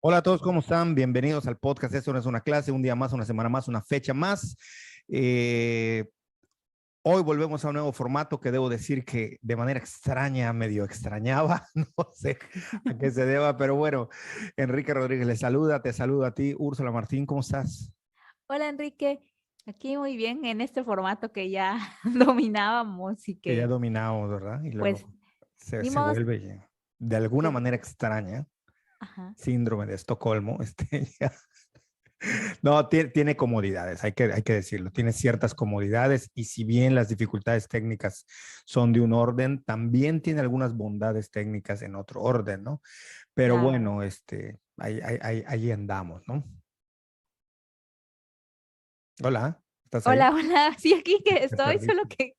Hola a todos, ¿cómo están? Bienvenidos al podcast. Esto no es una clase, un día más, una semana más, una fecha más. Eh, Hoy volvemos a un nuevo formato que debo decir que de manera extraña, medio extrañaba. No sé a qué se deba, pero bueno, Enrique Rodríguez les saluda, te saludo a ti. Úrsula Martín, ¿cómo estás? Hola Enrique, aquí muy bien en este formato que ya dominábamos y Que ya que dominamos, ¿verdad? Y luego pues se, ni se modo vuelve de alguna que, manera extraña, ajá, síndrome de Estocolmo, ya. No, tiene comodidades, hay que decirlo, tiene ciertas comodidades y si bien las dificultades técnicas son de un orden, también tiene algunas bondades técnicas en otro orden, ¿no? Pero claro. bueno, ahí andamos, ¿no? Hola, ¿estás ahí? Hola, hola, sí aquí que Te estoy, solo perdiste. que,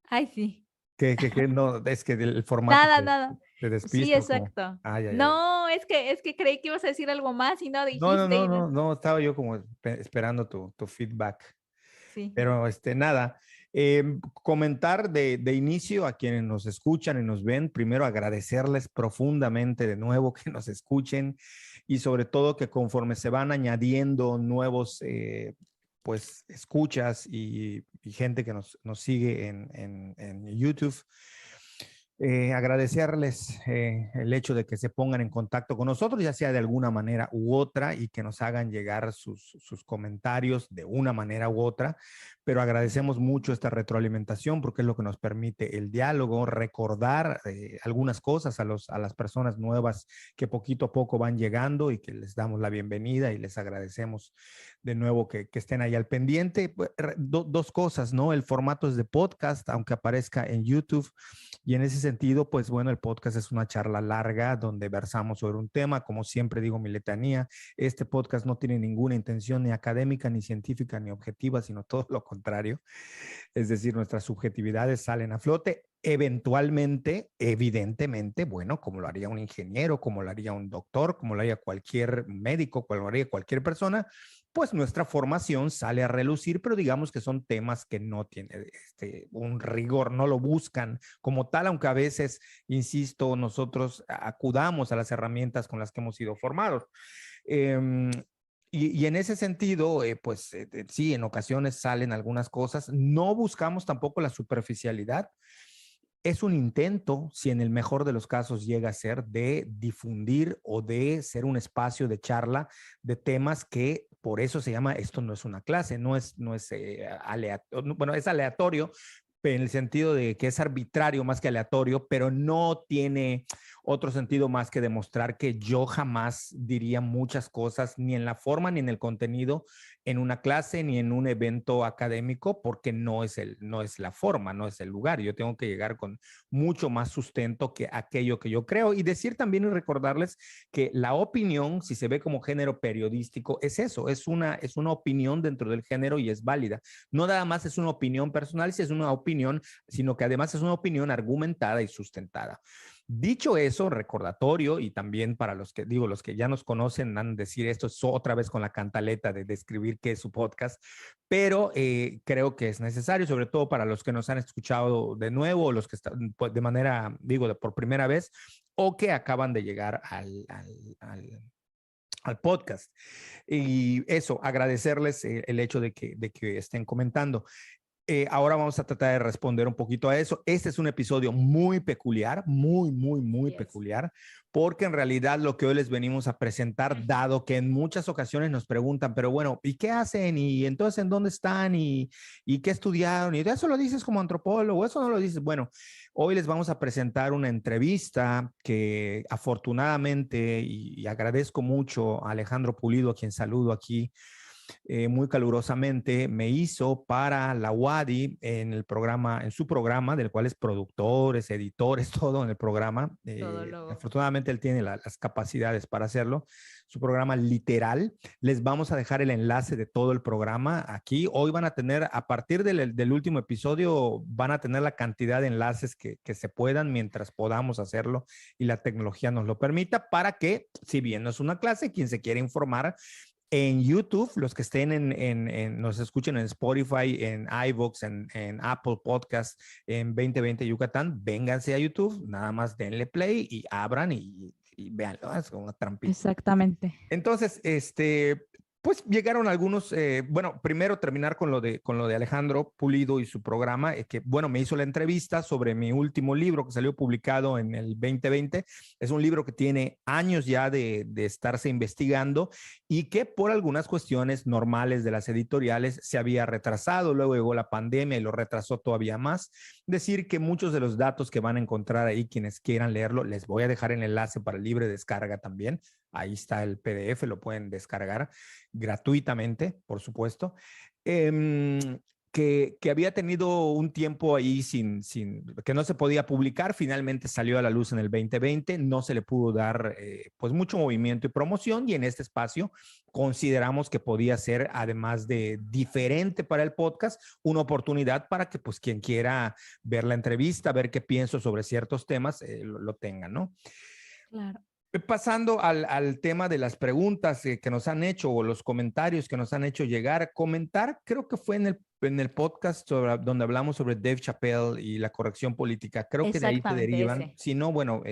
ay sí, ¿Qué? No, es que el formato nada, nada. te Sí, despista o cómo. exacto. Ay, ay, ay. No, es que creí que ibas a decir algo más y no No, no, dijiste no, y no, no, estaba yo como esperando tu feedback. sí, Pero nada, comentar de inicio a quienes nos escuchan y nos ven, primero agradecerles profundamente de nuevo que nos escuchen y sobre todo que conforme se van añadiendo nuevos, pues, escuchas y gente que nos sigue en YouTube. Agradecerles el hecho de que se pongan en contacto con nosotros, ya sea de alguna manera u otra, y que nos hagan llegar sus comentarios de una manera u otra, pero agradecemos mucho esta retroalimentación porque es lo que nos permite el diálogo, recordar algunas cosas a las personas nuevas que poquito a poco van llegando y que les damos la bienvenida y les agradecemos de nuevo que estén ahí al pendiente. Pues, dos cosas, ¿no? El formato es de podcast, aunque aparezca en YouTube. Y en ese sentido, pues bueno, el podcast es una charla larga donde versamos sobre un tema. Como siempre digo mi letanía, este podcast no tiene ninguna intención ni académica, ni científica, ni objetiva, sino todo lo contrario. Es decir, nuestras subjetividades salen a flote. Eventualmente, evidentemente, bueno, como lo haría un ingeniero, como lo haría un doctor, como lo haría cualquier médico, como lo haría cualquier persona, pues nuestra formación sale a relucir, pero digamos que son temas que no tienen un rigor, no lo buscan como tal, aunque a veces, insisto, nosotros acudamos a las herramientas con las que hemos sido formados. Eh, y en ese sentido, pues sí, en ocasiones salen algunas cosas. No buscamos tampoco la superficialidad. Es un intento, si en el mejor de los casos llega a ser, de difundir o de ser un espacio de charla de temas que por eso se llama, esto no es una clase, no es aleatorio, bueno, es aleatorio en el sentido de que es arbitrario más que aleatorio, pero no tiene otro sentido más que demostrar que yo jamás diría muchas cosas, ni en la forma ni en el contenido, en una clase ni en un evento académico, porque no es la forma, no es el lugar. Yo tengo que llegar con mucho más sustento que aquello que yo creo y decir también y recordarles que la opinión, si se ve como género periodístico, es eso, es una opinión dentro del género y es válida. No nada más es una opinión personal, si es una opinión, sino que además es una opinión argumentada y sustentada. Dicho eso, recordatorio, y también para los que digo, los que ya nos conocen, van a decir esto es otra vez con la cantaleta de describir qué es su podcast, pero creo que es necesario, sobre todo para los que nos han escuchado de nuevo, o los que están pues, de manera, digo, de por primera vez, o que acaban de llegar al podcast. Y eso, agradecerles el hecho de que estén comentando. Ahora vamos a tratar de responder un poquito a eso. Este es un episodio muy peculiar, muy yes. peculiar, porque en realidad lo que hoy les venimos a presentar, dado que en muchas ocasiones nos preguntan, pero bueno, ¿y qué hacen? ¿Y entonces en dónde están? ¿Y qué estudiaron? ¿Y de eso lo dices como antropólogo? ¿Eso no lo dices? Bueno, hoy les vamos a presentar una entrevista que afortunadamente, y agradezco mucho a Alejandro Pulido, a quien saludo aquí muy calurosamente, me hizo para la UADY en el programa, en su programa, del cual es productor, es editor, es todo en el programa. Todo lo, Afortunadamente él tiene las capacidades para hacerlo. Su programa literal. Les vamos a dejar el enlace de todo el programa aquí. Hoy van a tener, a partir del último episodio, van a tener la cantidad de enlaces que se puedan mientras podamos hacerlo y la tecnología nos lo permita para que, si bien no es una clase, quien se quiere informar en YouTube, los que estén nos escuchen en Spotify, en iVoox, en Apple Podcast, en 2020 Yucatán, vénganse a YouTube, nada más denle play y abran y y véanlo, es como una trampita. Exactamente. Entonces, pues llegaron algunos, bueno, primero terminar con lo de Alejandro Pulido y su programa, que bueno, me hizo la entrevista sobre mi último libro que salió publicado en el 2020. Es un libro que tiene años ya de estarse investigando y que por algunas cuestiones normales de las editoriales se había retrasado, luego llegó la pandemia y lo retrasó todavía más. Decir que muchos de los datos que van a encontrar ahí, quienes quieran leerlo, les voy a dejar el enlace para libre descarga también. Ahí está el PDF, lo pueden descargar gratuitamente, por supuesto. Que había tenido un tiempo ahí que no se podía publicar, finalmente salió a la luz en el 2020, no se le pudo dar pues mucho movimiento y promoción y en este espacio consideramos que podía ser, además de diferente para el podcast, una oportunidad para que pues quien quiera ver la entrevista, ver qué pienso sobre ciertos temas, lo tenga, ¿no? Claro. Pasando al tema de las preguntas que nos han hecho o los comentarios que nos han hecho llegar, comentar, creo que fue en el podcast donde hablamos sobre Dave Chappelle y la corrección política, creo que de ahí se Exactamente derivan. ese. Si no, bueno,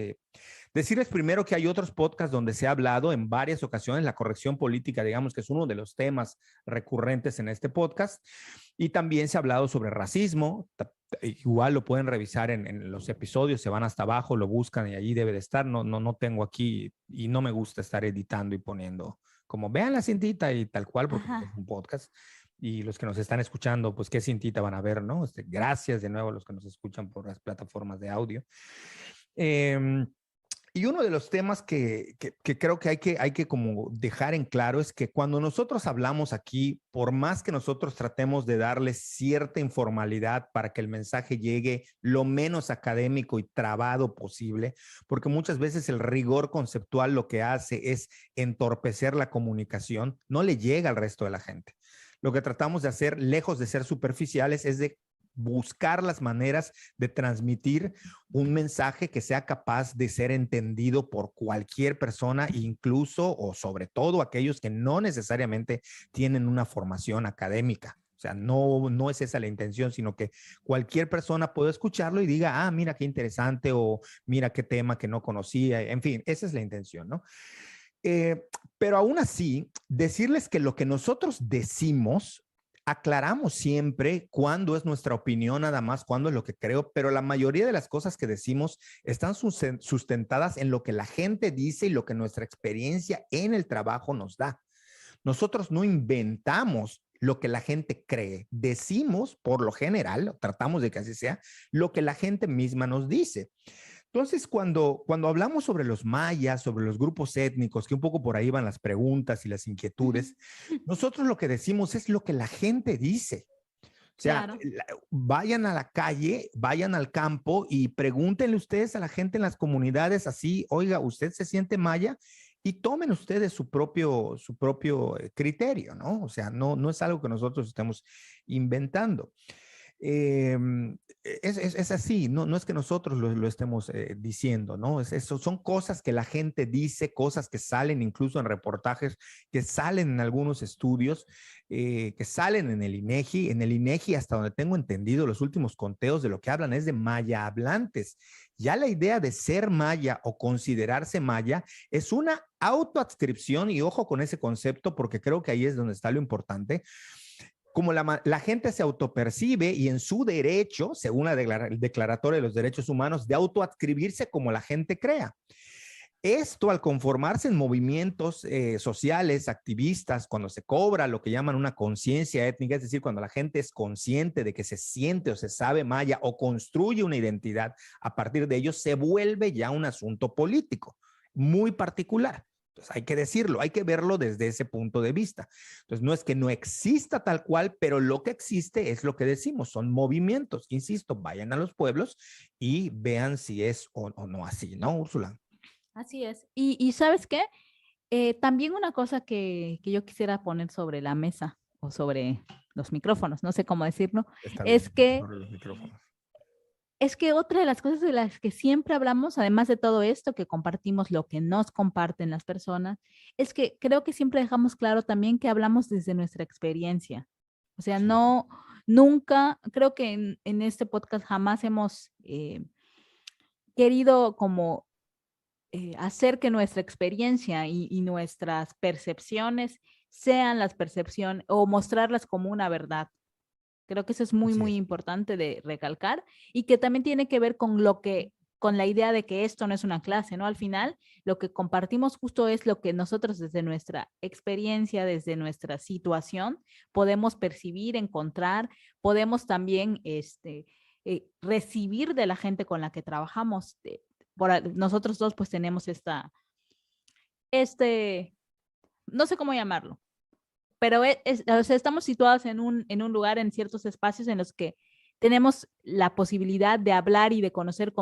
decirles primero que hay otros podcasts donde se ha hablado en varias ocasiones, la corrección política, digamos que es uno de los temas recurrentes en este podcast, y también se ha hablado sobre racismo, igual lo pueden revisar en los episodios, se van hasta abajo, lo buscan y allí debe de estar, no tengo aquí y no me gusta estar editando y poniendo como vean la cintita y tal cual, porque es Ajá. un podcast. Y los que nos están escuchando, pues qué cintita van a ver, ¿no? Gracias de nuevo a los que nos escuchan por las plataformas de audio. Y uno de los temas que creo que hay que como dejar en claro es que cuando nosotros hablamos aquí, por más que nosotros tratemos de darle cierta informalidad para que el mensaje llegue lo menos académico y trabado posible, porque muchas veces el rigor conceptual lo que hace es entorpecer la comunicación, no le llega al resto de la gente. Lo que tratamos de hacer, lejos de ser superficiales, es de buscar las maneras de transmitir un mensaje que sea capaz de ser entendido por cualquier persona, incluso o sobre todo aquellos que no necesariamente tienen una formación académica. O sea, no es esa la intención, sino que cualquier persona puede escucharlo y diga, ah, mira qué interesante o mira qué tema que no conocía. En fin, esa es la intención, ¿no? Pero aún así, decirles que lo que nosotros decimos aclaramos siempre cuándo es nuestra opinión, nada más cuándo es lo que creo, pero la mayoría de las cosas que decimos están sustentadas en lo que la gente dice y lo que nuestra experiencia en el trabajo nos da. Nosotros no inventamos lo que la gente cree, decimos por lo general, tratamos de que así sea, lo que la gente misma nos dice. Entonces, cuando hablamos sobre los mayas, sobre los grupos étnicos, que un poco por ahí van las preguntas y las inquietudes, nosotros lo que decimos es lo que la gente dice. O sea, Claro. vayan a la calle, vayan al campo y pregúntenle ustedes a la gente en las comunidades así, oiga, ¿usted se siente maya? Y tomen ustedes su propio criterio, ¿no? O sea, no es algo que nosotros estemos inventando. Eh, es así, no es que nosotros lo estemos diciendo, ¿no? Son cosas que la gente dice, cosas que salen incluso en reportajes, que salen en algunos estudios, que salen en el INEGI. En el INEGI, hasta donde tengo entendido, los últimos conteos de lo que hablan es de maya hablantes. Ya la idea de ser maya o considerarse maya es una autoadscripción, y ojo con ese concepto porque creo que ahí es donde está lo importante. Como la gente se autopercibe y en su derecho, según la Declaratoria de los Derechos Humanos, de autoadscribirse como la gente crea. Esto, al conformarse en movimientos sociales, activistas, cuando se cobra lo que llaman una conciencia étnica, es decir, cuando la gente es consciente de que se siente o se sabe maya o construye una identidad a partir de ello, se vuelve ya un asunto político muy particular. Entonces hay que decirlo, hay que verlo desde ese punto de vista. Entonces no es que no exista tal cual, pero lo que existe es lo que decimos, son movimientos. Insisto, vayan a los pueblos y vean si es o no así, ¿no, Úrsula? Así es. Y ¿sabes qué? También una cosa que yo quisiera poner sobre la mesa o sobre los micrófonos, no sé cómo decirlo, Está es bien, que sobre los micrófonos. es que otra de las cosas de las que siempre hablamos, además de todo esto, que compartimos lo que nos comparten las personas, es que creo que siempre dejamos claro también que hablamos desde nuestra experiencia. O sea, Sí. nunca, creo que en este podcast jamás hemos querido como hacer que nuestra experiencia y nuestras percepciones sean las percepciones o mostrarlas como una verdad. Creo que eso es muy, Así muy es. importante de recalcar y que también tiene que ver con con la idea de que esto no es una clase, ¿no? Al final, lo que compartimos justo es lo que nosotros desde nuestra experiencia, desde nuestra situación, podemos percibir, encontrar, podemos también recibir de la gente con la que trabajamos. Nosotros dos pues tenemos este, no sé cómo llamarlo, pero o sea, estamos situados en un lugar, en ciertos espacios en los que tenemos la posibilidad de hablar y de conocer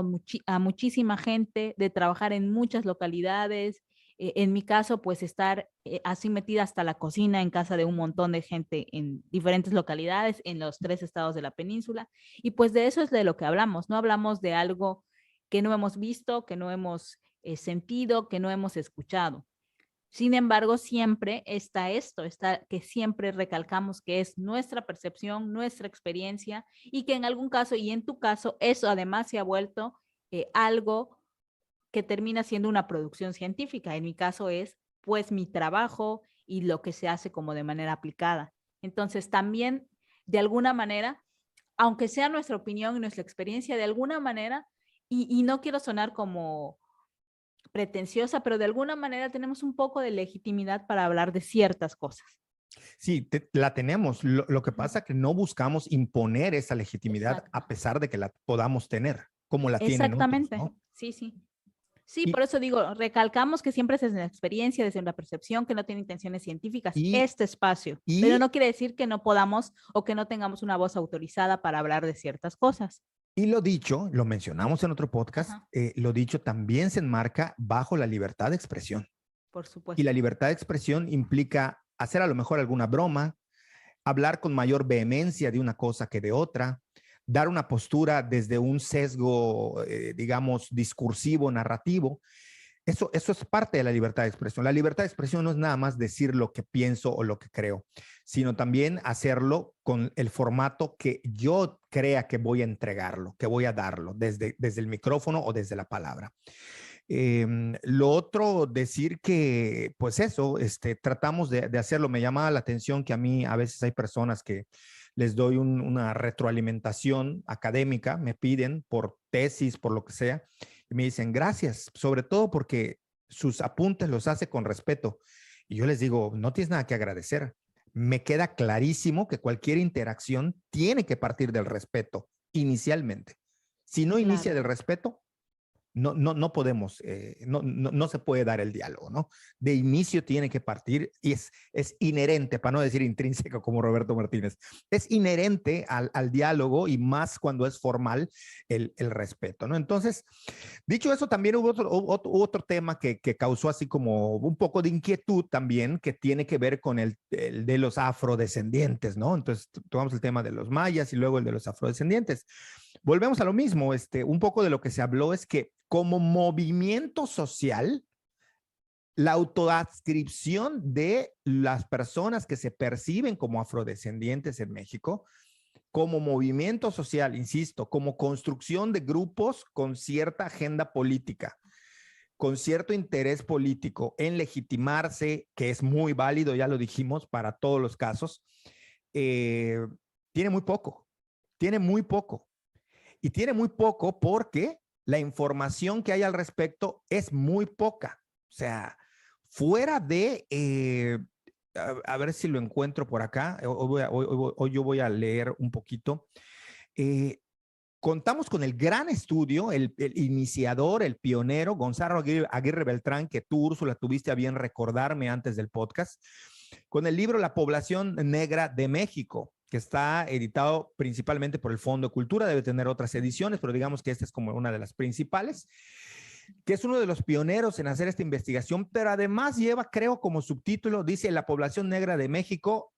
a muchísima gente, de trabajar en muchas localidades. En mi caso, pues estar así metida hasta la cocina en casa de un montón de gente en diferentes localidades, en los 3 estados de la península. Y pues de eso es de lo que hablamos. No hablamos de algo que no hemos visto, que no hemos sentido, que no hemos escuchado. Sin embargo, siempre está que siempre recalcamos que es nuestra percepción, nuestra experiencia y que en algún caso y en tu caso eso además se ha vuelto algo que termina siendo una producción científica. En mi caso es pues mi trabajo y lo que se hace como de manera aplicada. Entonces también de alguna manera, aunque sea nuestra opinión y nuestra experiencia, de alguna manera, y no quiero sonar como pretenciosa, pero de alguna manera tenemos un poco de legitimidad para hablar de ciertas cosas. Sí, la tenemos. Lo que pasa es que no buscamos imponer esa legitimidad Exacto. a pesar de que la podamos tener, como la tienen otros, Exactamente. ¿no? Sí, sí. Sí, Y, por eso digo, recalcamos que siempre es desde la experiencia, desde la percepción, que no tiene intenciones científicas, y, este espacio, pero y, no quiere decir que no podamos o que no tengamos una voz autorizada para hablar de ciertas cosas. y lo dicho, lo mencionamos en otro podcast, Ajá, lo dicho también se enmarca bajo la libertad de expresión. por Y la supuesto. libertad de expresión implica hacer a lo mejor alguna broma, hablar con mayor vehemencia de una cosa que de otra, dar una postura desde un sesgo, digamos, discursivo, narrativo. Eso es parte de la libertad de expresión. La libertad de expresión no es nada más decir lo que pienso o lo que creo, sino también hacerlo con el formato que yo crea que voy a entregarlo, que voy a darlo, desde el micrófono o desde la palabra. Lo otro, decir que, pues eso, tratamos de hacerlo. Me llama la atención que a mí a veces hay personas que les doy una retroalimentación académica, me piden por tesis, por lo que sea, y me dicen gracias, sobre todo porque sus apuntes los hace con respeto. Y yo les digo, no tienes nada que agradecer. Me queda clarísimo que cualquier interacción tiene que partir del respeto inicialmente. Si no inicia Claro. del respeto, no podemos, no se puede dar el diálogo, ¿no? De inicio tiene que partir y es inherente, para no decir intrínseco como Roberto Martínez, es inherente al diálogo y más cuando es formal el respeto, ¿no? Entonces, dicho eso, también hubo otro tema que causó así como un poco de inquietud también, que tiene que ver con el de los afrodescendientes, ¿no? Entonces, tomamos el tema de los mayas y luego el de los afrodescendientes. Volvemos a lo mismo, un poco de lo que se habló es que como movimiento social, la autoadscripción de las personas que se perciben como afrodescendientes en México, como movimiento social, insisto, como construcción de grupos con cierta agenda política, con cierto interés político en legitimarse, que es muy válido, ya lo dijimos, para todos los casos, eh, tiene muy poco, tiene muy poco. Y tiene muy poco porque la información que hay al respecto es muy poca. O sea, fuera de, a ver si lo encuentro por acá, hoy yo voy a leer un poquito. Contamos con el gran estudio, el iniciador, el pionero, Gonzalo Aguirre Beltrán, que tú, Úrsula, tuviste a bien recordarme antes del podcast, con el libro La población negra de México, que está editado principalmente por el Fondo de Cultura, debe tener otras ediciones, pero digamos que esta es como una de las principales, que es uno de los pioneros en hacer esta investigación, pero además lleva, creo, como subtítulo, dice La población negra de México,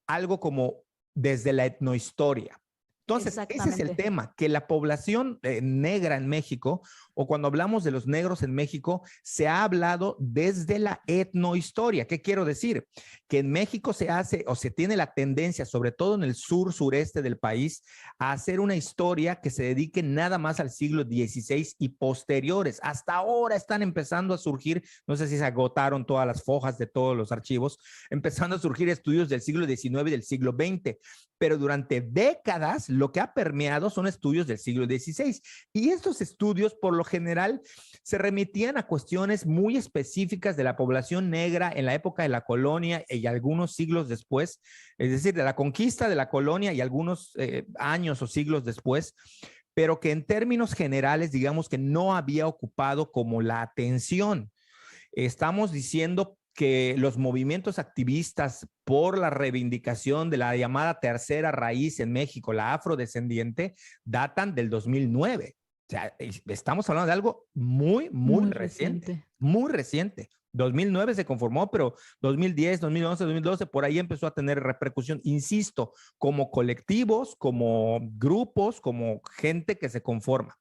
algo como desde la etnohistoria. Entonces, ese es el tema, que la población negra en México, o cuando hablamos de los negros en México, se ha hablado desde la etnohistoria. ¿Qué quiero decir? Que en México se hace o se tiene la tendencia, sobre todo en el sureste del país, a hacer una historia que se dedique nada más al siglo XVI y posteriores. Hasta ahora están empezando a surgir, no sé si se agotaron todas las fojas de todos los archivos, empezando a surgir estudios del siglo XIX y del siglo XX, pero durante décadas lo que ha permeado son estudios del siglo XVI. Y estos estudios, por lo general, se remitían a cuestiones muy específicas de la población negra en la época de la colonia y algunos siglos después, es decir, de la conquista de la colonia y algunos años o siglos después, pero que en términos generales, digamos que no había ocupado como la atención. Estamos diciendo que los movimientos activistas por la reivindicación de la llamada tercera raíz en México, la afrodescendiente, datan del 2009. O sea, estamos hablando de algo muy reciente, muy reciente. 2009 se conformó, pero 2010, 2011, 2012, por ahí empezó a tener repercusión, insisto, como colectivos, como grupos, como gente que se conforma.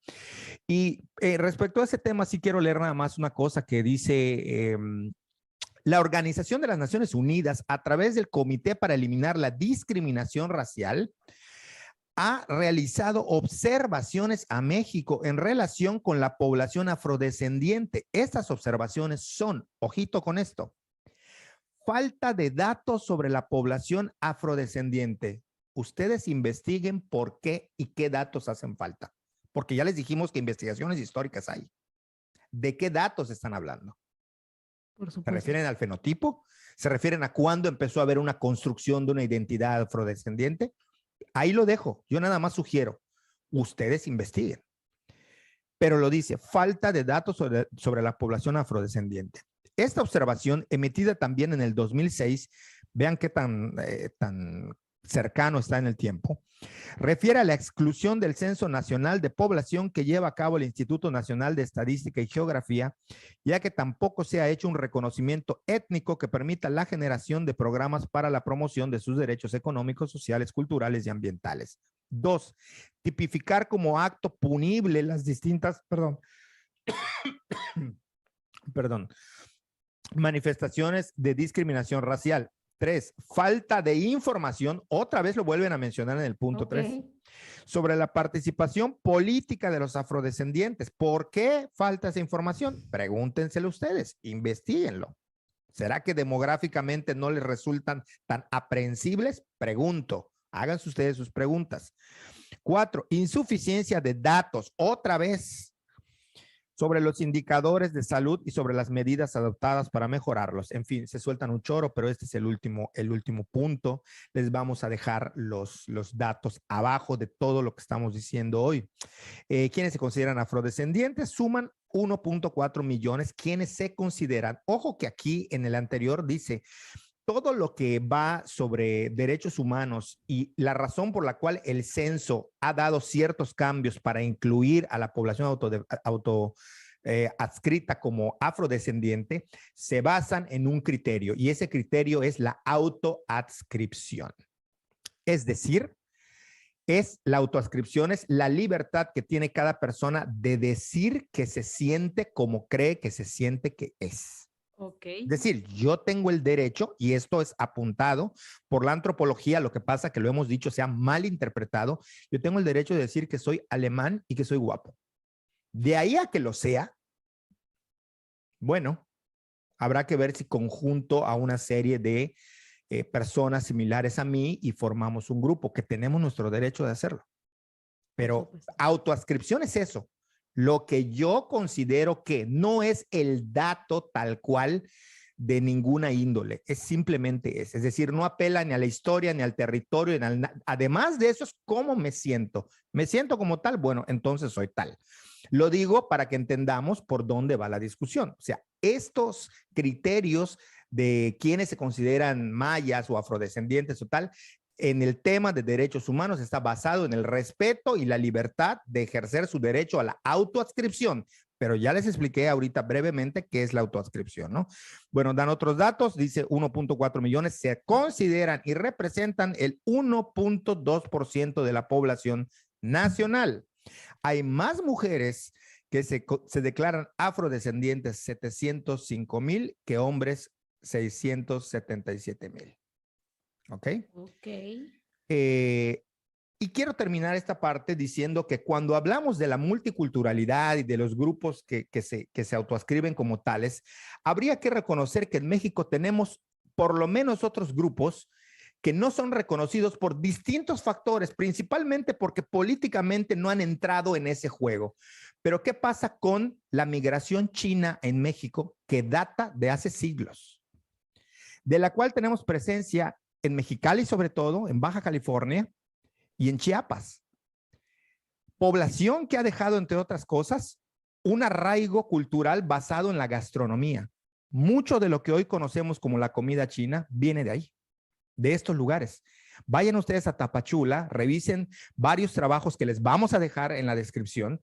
Y respecto a ese tema, sí quiero leer nada más una cosa que dice la Organización de las Naciones Unidas, a través del Comité para Eliminar la Discriminación Racial, ha realizado observaciones a México en relación con la población afrodescendiente. Estas observaciones son, ojito con esto, falta de datos sobre la población afrodescendiente. Ustedes investiguen por qué y qué datos hacen falta, porque ya les dijimos que investigaciones históricas hay. ¿De qué datos están hablando? Por supuesto. ¿Se refieren al fenotipo? ¿Se refieren a cuándo empezó a haber una construcción de una identidad afrodescendiente? Ahí lo dejo. Yo nada más sugiero, ustedes investiguen. Pero lo dice, falta de datos sobre la población afrodescendiente. Esta observación, emitida también en el 2006, vean qué tan cercano está en el tiempo, refiere a la exclusión del Censo Nacional de Población que lleva a cabo el Instituto Nacional de Estadística y Geografía, ya que tampoco se ha hecho un reconocimiento étnico que permita la generación de programas para la promoción de sus derechos económicos, sociales, culturales y ambientales. 2. Tipificar como acto punible las distintas, manifestaciones de discriminación racial. 3. Falta de información, otra vez lo vuelven a mencionar en el punto 3, sobre la participación política de los afrodescendientes. ¿Por qué falta esa información? Pregúntenselo ustedes, investiguenlo. ¿Será que demográficamente no les resultan tan aprehensibles? Pregunto, háganse ustedes sus preguntas. 4. Insuficiencia de datos, otra vez, sobre los indicadores de salud y sobre las medidas adoptadas para mejorarlos. En fin, se sueltan un chorro, pero este es el último punto. Les vamos a dejar los datos abajo de todo lo que estamos diciendo hoy. Quienes se consideran afrodescendientes suman 1.4 millones. Quienes se consideran, ojo que aquí en el anterior dice, todo lo que va sobre derechos humanos y la razón por la cual el censo ha dado ciertos cambios para incluir a la población adscrita como afrodescendiente, se basan en un criterio y ese criterio es la autoadscripción. Es decir, la autoadscripción es la libertad que tiene cada persona de decir que se siente como cree que se siente que es. Es decir, yo tengo el derecho, y esto es apuntado por la antropología, lo que pasa que lo hemos dicho, se ha mal interpretado, yo tengo el derecho de decir que soy alemán y que soy guapo. De ahí a que lo sea, bueno, habrá que ver si conjunto a una serie de personas similares a mí y formamos un grupo, que tenemos nuestro derecho de hacerlo. Pero autoadscripción es eso. Lo que yo considero que no es el dato tal cual de ninguna índole, es simplemente es decir, no apela ni a la historia, ni al territorio, además de eso es cómo me siento como tal, bueno, entonces soy tal. Lo digo para que entendamos por dónde va la discusión, o sea, estos criterios de quienes se consideran mayas o afrodescendientes o tal, en el tema de derechos humanos está basado en el respeto y la libertad de ejercer su derecho a la autoadscripción, pero ya les expliqué ahorita brevemente qué es la autoadscripción, ¿no? Bueno, dan otros datos, dice 1.4 millones se consideran y representan el 1.2% de la población nacional. Hay más mujeres que se declaran afrodescendientes, 705,000, que hombres, 677,000. ¿Ok? Ok. Y quiero terminar esta parte diciendo que cuando hablamos de la multiculturalidad y de los grupos que se autoascriben como tales, habría que reconocer que en México tenemos por lo menos otros grupos que no son reconocidos por distintos factores, principalmente porque políticamente no han entrado en ese juego. Pero ¿qué pasa con la migración china en México que data de hace siglos? De la cual tenemos presencia en Mexicali, sobre todo, en Baja California y en Chiapas. Población que ha dejado, entre otras cosas, un arraigo cultural basado en la gastronomía. Mucho de lo que hoy conocemos como la comida china viene de ahí, de estos lugares. Vayan ustedes a Tapachula, revisen varios trabajos que les vamos a dejar en la descripción,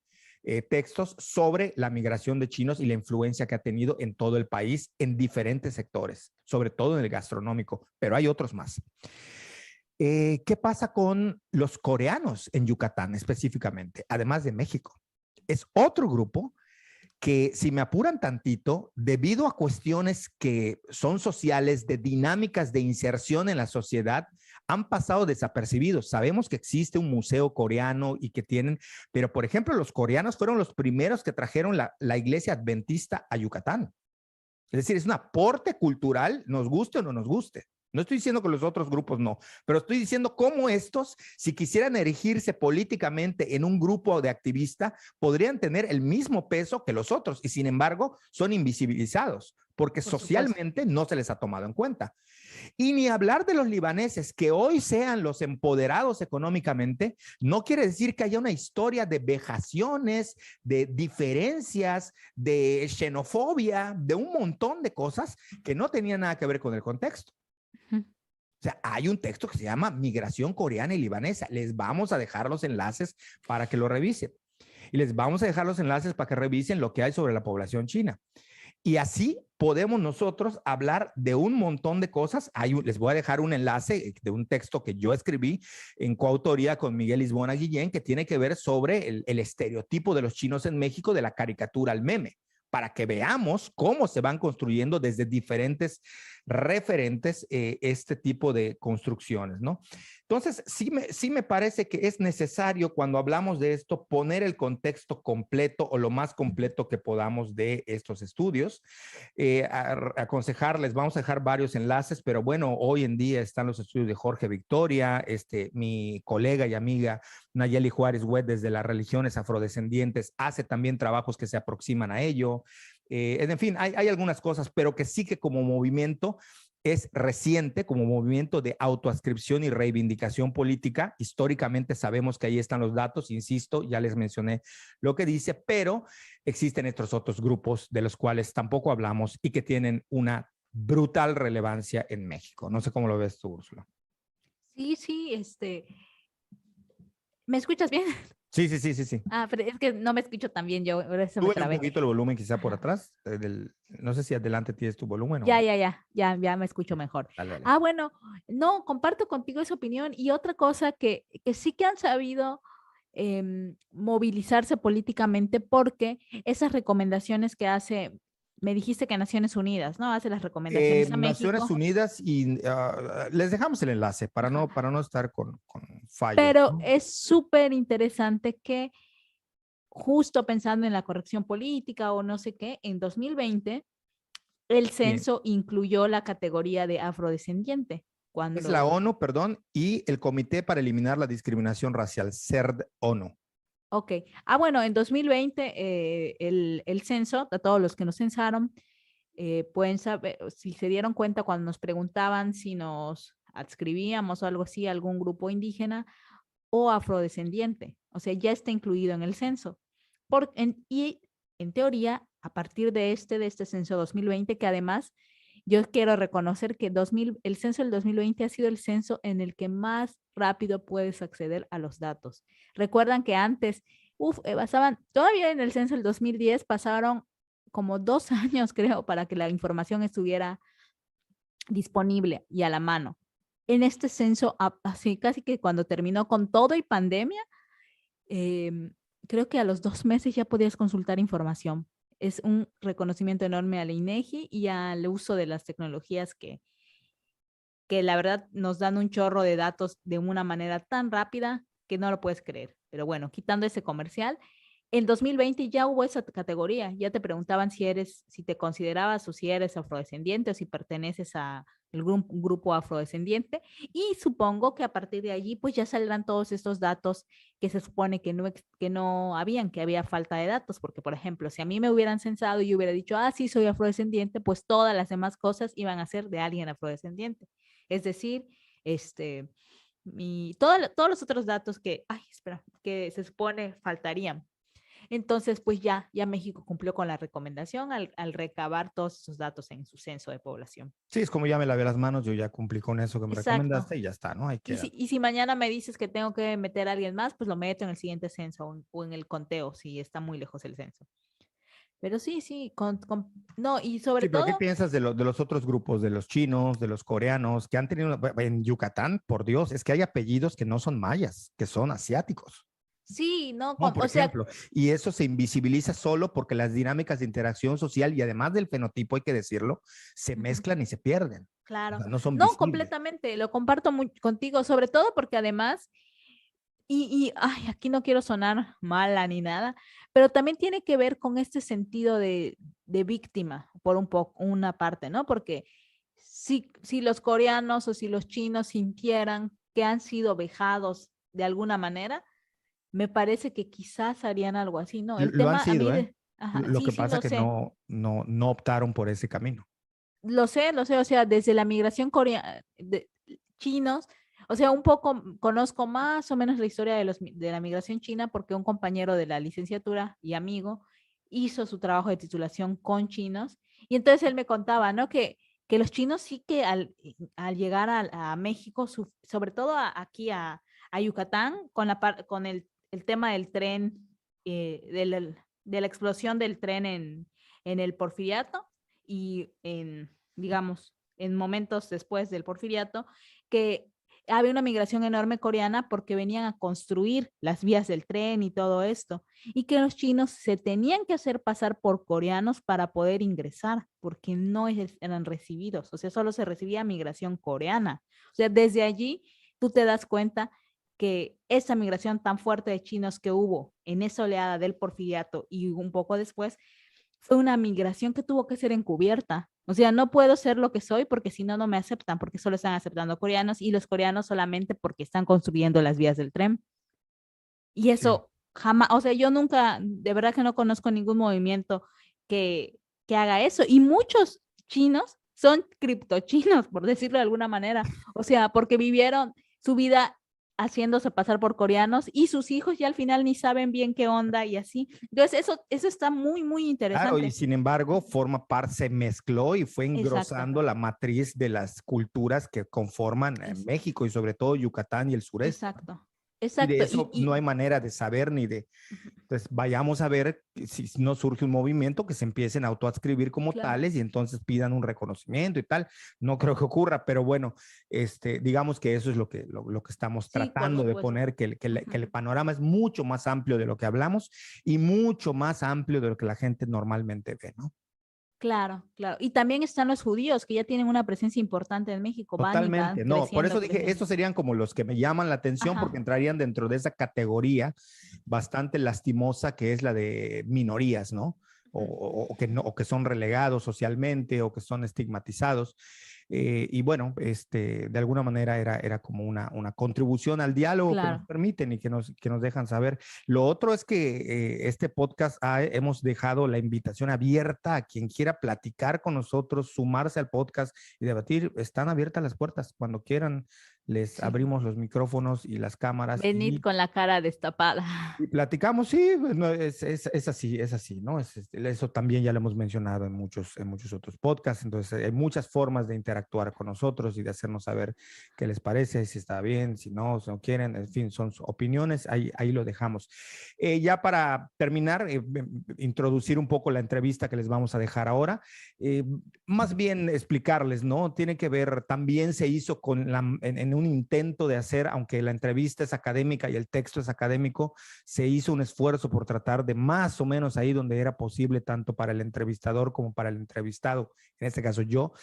textos sobre la migración de chinos y la influencia que ha tenido en todo el país en diferentes sectores, sobre todo en el gastronómico, pero hay otros más. ¿Qué pasa con los coreanos en Yucatán específicamente, además de México? Es otro grupo que, si me apuran tantito, debido a cuestiones que son sociales, de dinámicas de inserción en la sociedad, han pasado desapercibidos. Sabemos que existe un museo coreano y que tienen, pero por ejemplo, los coreanos fueron los primeros que trajeron la iglesia adventista a Yucatán. Es decir, es un aporte cultural, nos guste o no nos guste. No estoy diciendo que los otros grupos no, pero estoy diciendo cómo estos, si quisieran erigirse políticamente en un grupo de activistas, podrían tener el mismo peso que los otros y sin embargo son invisibilizados porque socialmente no se les ha tomado en cuenta. Y ni hablar de los libaneses, que hoy sean los empoderados económicamente, no quiere decir que haya una historia de vejaciones, de diferencias, de xenofobia, de un montón de cosas que no tenían nada que ver con el contexto. O sea, hay un texto que se llama Migración Coreana y Libanesa. Les vamos a dejar los enlaces para que lo revisen. Y les vamos a dejar los enlaces para que revisen lo que hay sobre la población china. Y así podemos nosotros hablar de un montón de cosas. Les voy a dejar un enlace de un texto que yo escribí en coautoría con Miguel Lisbona Guillén, que tiene que ver sobre el estereotipo de los chinos en México, de la caricatura al meme, para que veamos cómo se van construyendo desde diferentes referentes este tipo de construcciones, ¿no? Entonces, sí me parece que es necesario cuando hablamos de esto poner el contexto completo o lo más completo que podamos de estos estudios. Aconsejarles, vamos a dejar varios enlaces, pero bueno, hoy en día están los estudios de Jorge Victoria, mi colega y amiga Nayeli Juárez Huet desde las religiones afrodescendientes hace también trabajos que se aproximan a ello. En fin, hay algunas cosas, pero que sí que como movimiento es reciente, como movimiento de autoadscripción y reivindicación política. Históricamente sabemos que ahí están los datos, insisto, ya les mencioné lo que dice, pero existen estos otros grupos de los cuales tampoco hablamos y que tienen una brutal relevancia en México. No sé cómo lo ves tú, Úrsula. Sí, ¿me escuchas bien? Sí. Ah, pero es que no me escucho tan bien yo, por eso me Súbele un trabé. poquito el volumen quizá por atrás. No sé si adelante tienes tu volumen. Ya me escucho mejor. Dale. Ah, bueno, no, comparto contigo esa opinión. Y otra cosa que sí que han sabido movilizarse políticamente, porque esas recomendaciones que hace, me dijiste que Naciones Unidas, ¿no? Hace las recomendaciones a Naciones México. Unidas y les dejamos el enlace para no estar con fallos, Pero ¿no? es súper interesante que justo pensando en la corrección política o no sé qué, en 2020 el Sí. censo incluyó la categoría de afrodescendiente. Es la Cuando, ONU, perdón, y el Comité para Eliminar la Discriminación Racial, CERD ONU. ok. Ah, bueno, en 2020 el censo, a todos los que nos censaron, pueden saber, si se dieron cuenta cuando nos preguntaban si nos adscribíamos o algo así a algún grupo indígena o afrodescendiente. O sea, ya está incluido en el censo. Y en teoría, a partir de este censo 2020, que además yo quiero reconocer que el censo del 2020 ha sido el censo en el que más rápido puedes acceder a los datos. Recuerdan que antes pasaban, todavía en el censo del 2010 pasaron como 2 años, creo, para que la información estuviera disponible y a la mano. En este censo, así casi que cuando terminó con todo y pandemia, creo que a los 2 meses ya podías consultar información. Es un reconocimiento enorme a la INEGI y al uso de las tecnologías que la verdad nos dan un chorro de datos de una manera tan rápida que no lo puedes creer. Pero bueno, quitando ese comercial, en 2020 ya hubo esa categoría, ya te preguntaban si te considerabas o si eres afrodescendiente o si perteneces a el grupo afrodescendiente, y supongo que a partir de allí pues ya saldrán todos estos datos que se supone que no habían, que había falta de datos, porque por ejemplo, si a mí me hubieran censado y yo hubiera dicho, sí, soy afrodescendiente, pues todas las demás cosas iban a ser de alguien afrodescendiente. Es decir, todos los otros datos que se supone faltarían. Entonces, pues ya México cumplió con la recomendación al recabar todos esos datos en su censo de población. Sí, es como ya me lavé las manos, yo ya cumplí con eso que me Exacto. recomendaste y ya está, ¿no? Hay Y que... si mañana me dices que tengo que meter a alguien más, pues lo meto en el siguiente censo o en el conteo, si está muy lejos el censo. Pero sí, no, y sobre Sí, pero ¿qué todo, piensas de los otros grupos, de los chinos, de los coreanos, que han tenido, en Yucatán, por Dios, es que hay apellidos que no son mayas, que son asiáticos? sí, no, No, por o sea, ejemplo, y eso se invisibiliza solo porque las dinámicas de interacción social y además del fenotipo, hay que decirlo, se mezclan y se pierden. O claro. sea, no son No, visibles. completamente, lo comparto contigo, sobre todo porque además, aquí no quiero sonar mala ni nada, pero también tiene que ver con este sentido de víctima, por una parte, ¿no? Porque si los coreanos o si los chinos sintieran que han sido vejados de alguna manera, me parece que quizás harían algo así, ¿no? El Lo han tema a mí sido, ¿eh? ajá, Lo sí, que sí, pasa lo que sé. no optaron por ese camino. Lo sé, o sea, desde la migración coreana, de chinos, o sea, un poco conozco más o menos la historia de la migración china porque un compañero de la licenciatura y amigo hizo su trabajo de titulación con chinos y entonces él me contaba, ¿no? Que los chinos sí que al llegar a México, sobre todo aquí a Yucatán, con el tema del tren, de la explosión del tren en el Porfiriato, y digamos, en momentos después del Porfiriato, que había una migración enorme coreana porque venían a construir las vías del tren y todo esto, y que los chinos se tenían que hacer pasar por coreanos para poder ingresar, porque no eran recibidos, o sea, solo se recibía migración coreana. O sea, desde allí tú te das cuenta que esa migración tan fuerte de chinos que hubo en esa oleada del Porfiriato y un poco después fue una migración que tuvo que ser encubierta. O sea, no puedo ser lo que soy porque si no, no me aceptan, porque solo están aceptando coreanos y los coreanos solamente porque están construyendo las vías del tren. Y Sí. eso jamás, o sea, yo nunca, de verdad que no conozco ningún movimiento que haga eso. Y muchos chinos son criptochinos, por decirlo de alguna manera. O sea, porque vivieron su vida haciéndose pasar por coreanos y sus hijos ya al final ni saben bien qué onda y así. Entonces, eso está muy, muy Claro, y interesante. sin embargo, forma parte, se mezcló y fue Exacto. engrosando la matriz de las culturas que conforman Es, México y sobre todo Yucatán y el sureste, ¿no? exacto. Y de Exacto. eso no hay manera de saber ni de... Ujú, Entonces, vayamos a ver si no surge un movimiento que se empiecen a autoadscribir como claro. tales y entonces pidan un reconocimiento y tal. No creo que ocurra, pero bueno, digamos que eso es lo que estamos Sí, por tratando de supuesto. poner, que el Ujú. panorama es mucho más amplio de lo que hablamos y mucho más amplio de lo que la gente normalmente ve, ¿no? Claro, claro. Y también están los judíos que ya tienen una presencia importante en México, van y van Totalmente, no, por creciendo, eso dije, creciendo. estos serían como los que me llaman la atención porque Ajá. entrarían dentro de esa categoría bastante lastimosa que es la de minorías, ¿no? Ujú. O que no, o que son relegados socialmente o que son estigmatizados. Y bueno, de alguna manera era como una contribución al diálogo que nos Claro. permiten y que nos dejan saber. Lo otro es que este podcast hemos dejado la invitación abierta a quien quiera platicar con nosotros, sumarse al podcast y debatir. Están abiertas las puertas. Cuando quieran, les Sí. abrimos los micrófonos y las cámaras Venid con la cara destapada. y platicamos. Sí, pues, no, es así, ¿no? Eso también ya lo hemos mencionado en muchos otros podcasts. Entonces, hay muchas formas de interactuar interactuar con nosotros y de hacernos saber qué les parece, si está bien, si no quieren, en fin, son sus opiniones, ahí lo dejamos. Ya para terminar, introducir un poco la entrevista que les vamos a dejar ahora, más bien explicarles, ¿no? Tiene que ver, también se hizo en un intento de hacer, aunque la entrevista es académica y el texto es académico, se hizo un esfuerzo por tratar de más o menos ahí donde era posible, tanto para el entrevistador como para el entrevistado, en este caso yo,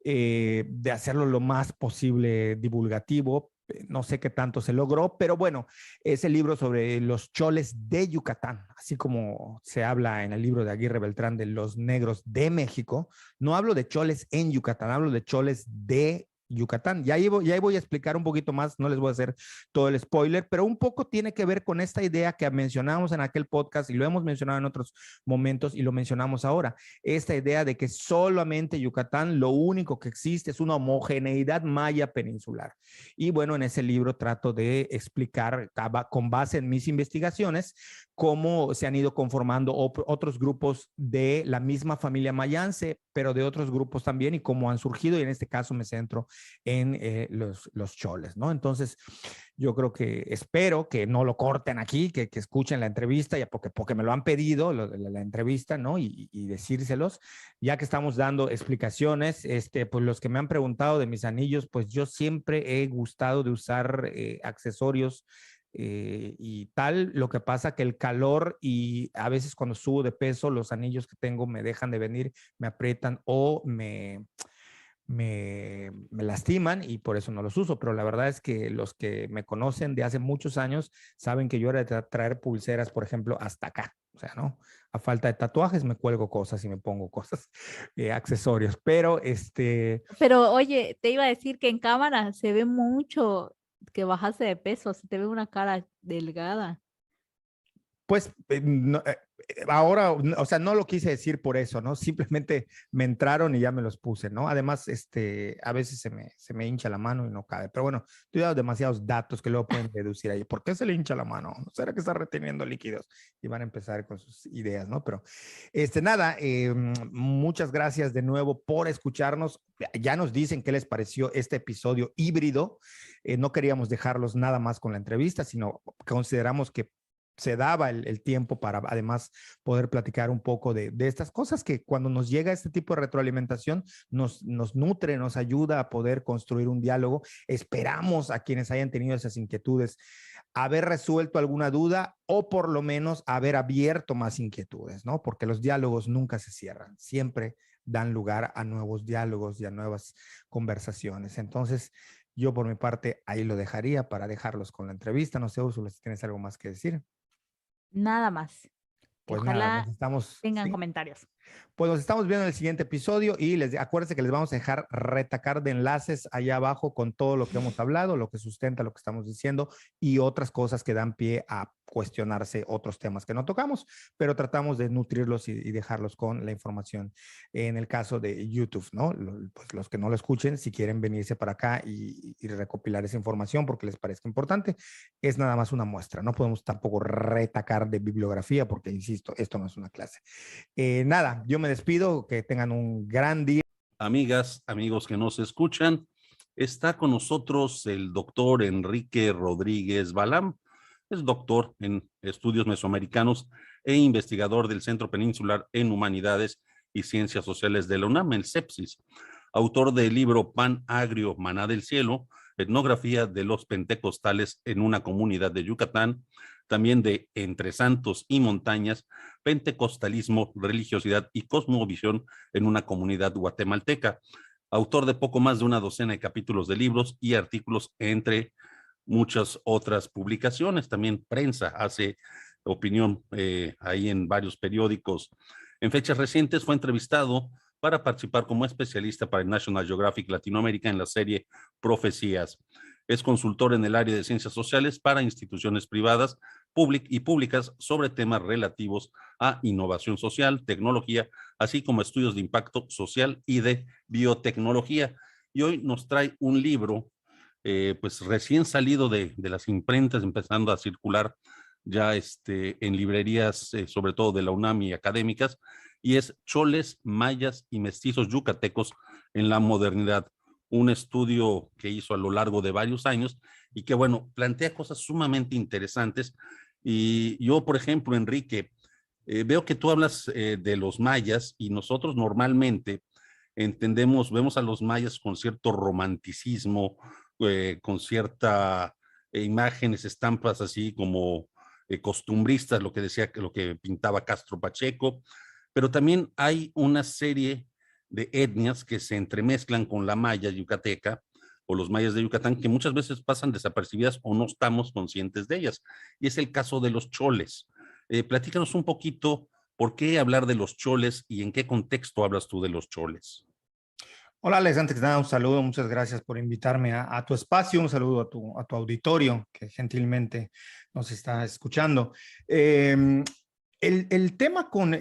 de hacerlo lo más posible divulgativo. No sé qué tanto se logró, pero bueno, es el libro sobre los choles de Yucatán, así como se habla en el libro de Aguirre Beltrán de los negros de México. No hablo de choles en Yucatán, hablo de choles de Yucatán. Y ahí voy a explicar un poquito más, no les voy a hacer todo el spoiler, pero un poco tiene que ver con esta idea que mencionamos en aquel podcast y lo hemos mencionado en otros momentos y lo mencionamos ahora, esta idea de que solamente Yucatán, lo único que existe es una homogeneidad maya peninsular. Y bueno, en ese libro trato de explicar con base en mis investigaciones cómo se han ido conformando otros grupos de la misma familia mayense, pero de otros grupos también y cómo han surgido, y en este caso me centro en los choles, ¿no? Entonces, yo creo que espero que no lo corten aquí, que escuchen la entrevista, ya porque me lo han pedido, la entrevista, ¿no? Y decírselos, ya que estamos dando explicaciones, pues los que me han preguntado de mis anillos, pues yo siempre he gustado de usar accesorios y tal. Lo que pasa que el calor y a veces cuando subo de peso, los anillos que tengo me dejan de venir, me aprietan o me lastiman y por eso no los uso, pero la verdad es que los que me conocen de hace muchos años saben que yo era de traer pulseras, por ejemplo, hasta acá, o sea, ¿no? A falta de tatuajes me cuelgo cosas y me pongo cosas, accesorios, pero Pero oye, te iba a decir que en cámara se ve mucho que bajaste de peso, se te ve una cara delgada. pues ahora, o sea, no lo quise decir por eso, ¿no? Simplemente me entraron y ya me los puse, ¿no? Además, a veces se me hincha la mano y no cabe. Pero bueno, estoy dando demasiados datos que luego pueden deducir ahí. ¿Por qué se le hincha la mano? ¿No será que está reteniendo líquidos? Y van a empezar con sus ideas, ¿no? Pero, nada, muchas gracias de nuevo por escucharnos. Ya nos dicen qué les pareció este episodio híbrido. No queríamos dejarlos nada más con la entrevista, sino consideramos que se daba el tiempo para además poder platicar un poco de estas cosas que cuando nos llega este tipo de retroalimentación nos nutre, nos ayuda a poder construir un diálogo. Esperamos a quienes hayan tenido esas inquietudes haber resuelto alguna duda o por lo menos haber abierto más inquietudes, ¿no? Porque los diálogos nunca se cierran, siempre dan lugar a nuevos diálogos y a nuevas conversaciones. Entonces, yo por mi parte ahí lo dejaría para dejarlos con la entrevista. No sé, Úrsula, si tienes algo más que decir. Nada más. Que Pues nada, ojalá tengan ¿sí? comentarios. Pues nos estamos viendo en el siguiente episodio y acuérdense que les vamos a dejar retacar de enlaces allá abajo con todo lo que hemos hablado, lo que sustenta lo que estamos diciendo y otras cosas que dan pie a cuestionarse otros temas que no tocamos, pero tratamos de nutrirlos y dejarlos con la información. En el caso de YouTube, ¿no? Pues los que no lo escuchen, si quieren venirse para acá y recopilar esa información porque les parezca importante, es nada más una muestra. No podemos tampoco retacar de bibliografía porque, insisto, esto no es una clase. Nada, yo me despido, que tengan un gran día. Amigas, amigos que nos escuchan, está con nosotros el doctor Enrique Rodríguez Balam. Es doctor en estudios mesoamericanos e investigador del Centro Peninsular en Humanidades y Ciencias Sociales de la UNAM, el CEPSIS. Autor del libro Pan Agrio, Maná del Cielo, etnografía de los pentecostales en una comunidad de Yucatán, también de Entre Santos y Montañas, pentecostalismo, religiosidad y cosmovisión en una comunidad guatemalteca. Autor de poco más de una docena de capítulos de libros y artículos, entre muchas otras publicaciones. También prensa, hace opinión ahí en varios periódicos. En fechas recientes fue entrevistado para participar como especialista para el National Geographic Latinoamérica en la serie Profecías. Es consultor en el área de ciencias sociales para instituciones privadas y públicas sobre temas relativos a innovación social, tecnología, así como estudios de impacto social y de biotecnología. Y hoy nos trae un libro pues recién salido de las imprentas, empezando a circular ya en librerías, sobre todo de la UNAM y académicas, y es Choles, Mayas y Mestizos Yucatecos en la Modernidad. un estudio que hizo a lo largo de varios años y que, bueno, plantea cosas sumamente interesantes. Y yo, por ejemplo, Enrique, veo que tú hablas de los mayas y nosotros normalmente vemos a los mayas con cierto romanticismo, con cierta imágenes, estampas así como costumbristas, lo que pintaba Castro Pacheco, pero también hay una serie de etnias que se entremezclan con la maya yucateca o los mayas de Yucatán, que muchas veces pasan desapercibidas o no estamos conscientes de ellas. Y es el caso de los choles. Platícanos un poquito por qué hablar de los choles y en qué contexto hablas tú de los choles. Hola, Alex, antes que nada, un saludo, muchas gracias por invitarme a tu espacio, un saludo a tu auditorio que gentilmente nos está escuchando. El tema con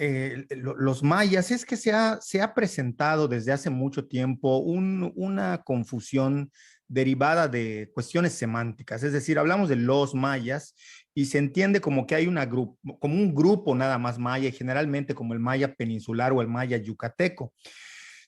los mayas es que se ha presentado desde hace mucho tiempo una confusión derivada de cuestiones semánticas, es decir, hablamos de los mayas y se entiende como que hay como un grupo nada más maya, y generalmente como el maya peninsular o el maya yucateco.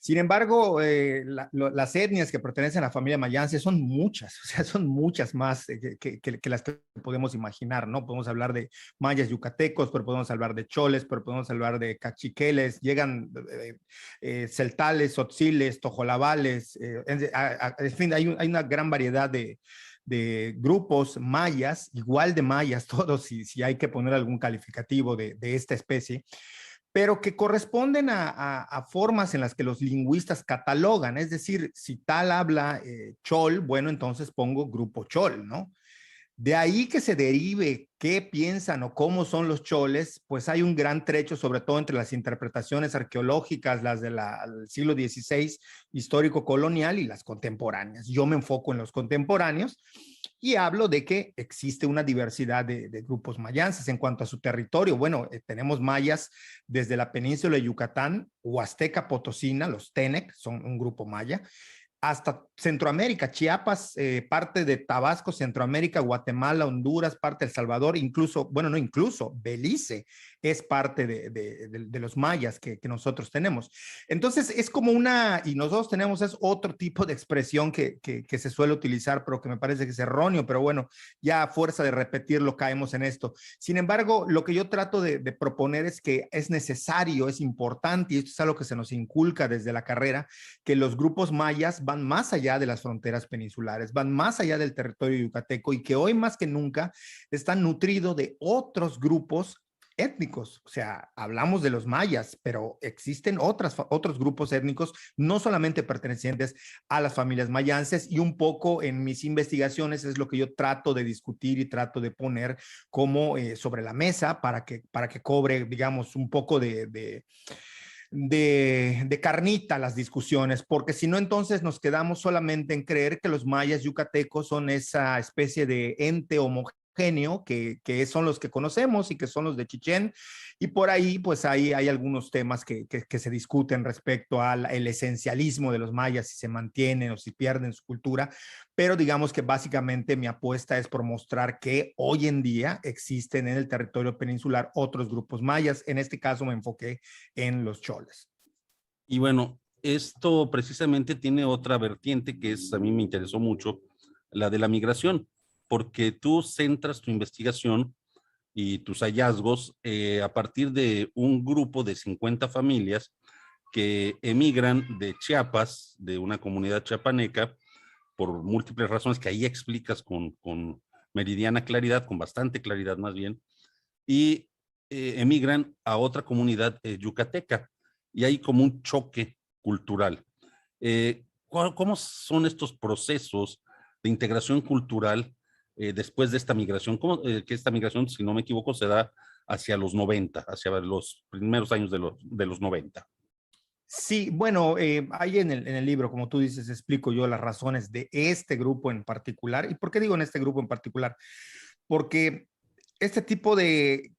Sin embargo, las etnias que pertenecen a la familia mayance son muchas, o sea, son muchas más que las que podemos imaginar, ¿no? Podemos hablar de mayas yucatecos, pero podemos hablar de choles, pero podemos hablar de cachiqueles, llegan celtales, tzotziles, tojolabales, en fin, hay una gran variedad de grupos mayas, igual de mayas todos, si hay que poner algún calificativo de esta especie, pero que corresponden a formas en las que los lingüistas catalogan. Es decir, si tal habla chol, bueno, entonces pongo grupo chol, ¿no? De ahí que se derive qué piensan o cómo son los choles, pues hay un gran trecho, sobre todo entre las interpretaciones arqueológicas, las del siglo XVI, histórico-colonial, y las contemporáneas. Yo me enfoco en los contemporáneos y hablo de que existe una diversidad de grupos mayances en cuanto a su territorio. Bueno, tenemos mayas desde la península de Yucatán, Huasteca Potosina, los Tenec, son un grupo maya, hasta Centroamérica, Chiapas, parte de Tabasco, Centroamérica, Guatemala, Honduras, parte de El Salvador, incluso, bueno, no incluso, Belice es parte de los mayas que nosotros tenemos. Entonces, es como y nosotros tenemos es otro tipo de expresión que se suele utilizar, pero que me parece que es erróneo, pero bueno, ya a fuerza de repetirlo caemos en esto. Sin embargo, lo que yo trato de proponer es que es necesario, es importante, y esto es algo que se nos inculca desde la carrera, que los grupos mayas van más allá de las fronteras peninsulares, van más allá del territorio yucateco, y que hoy más que nunca están nutridos de otros grupos étnicos. O sea, hablamos de los mayas, pero existen otros grupos étnicos, no solamente pertenecientes a las familias mayances, y un poco en mis investigaciones es lo que yo trato de discutir y trato de poner como sobre la mesa para que cobre, digamos, un poco de carnita las discusiones, porque si no, entonces nos quedamos solamente en creer que los mayas yucatecos son esa especie de ente homogéneo que son los que conocemos y que son los de Chichén, y por ahí pues hay algunos temas que se discuten respecto al esencialismo de los mayas, si se mantienen o si pierden su cultura, pero digamos que básicamente mi apuesta es por mostrar que hoy en día existen en el territorio peninsular otros grupos mayas. En este caso me enfoqué en los choles. Y bueno, esto precisamente tiene otra vertiente que a mí me interesó mucho, la de la migración, porque tú centras tu investigación y tus hallazgos a partir de un grupo de 50 familias que emigran de Chiapas, de una comunidad chiapaneca, por múltiples razones que ahí explicas con meridiana claridad, con bastante claridad más bien, y emigran a otra comunidad yucateca, y hay como un choque cultural. ¿Cómo son estos procesos de integración cultural después de esta migración? Que esta migración, si no me equivoco, se da hacia los 90, hacia los primeros años de los 90. Sí, bueno, ahí en el libro, como tú dices, explico yo las razones de este grupo en particular. ¿Y por qué digo en este grupo en particular? Porque este tipo de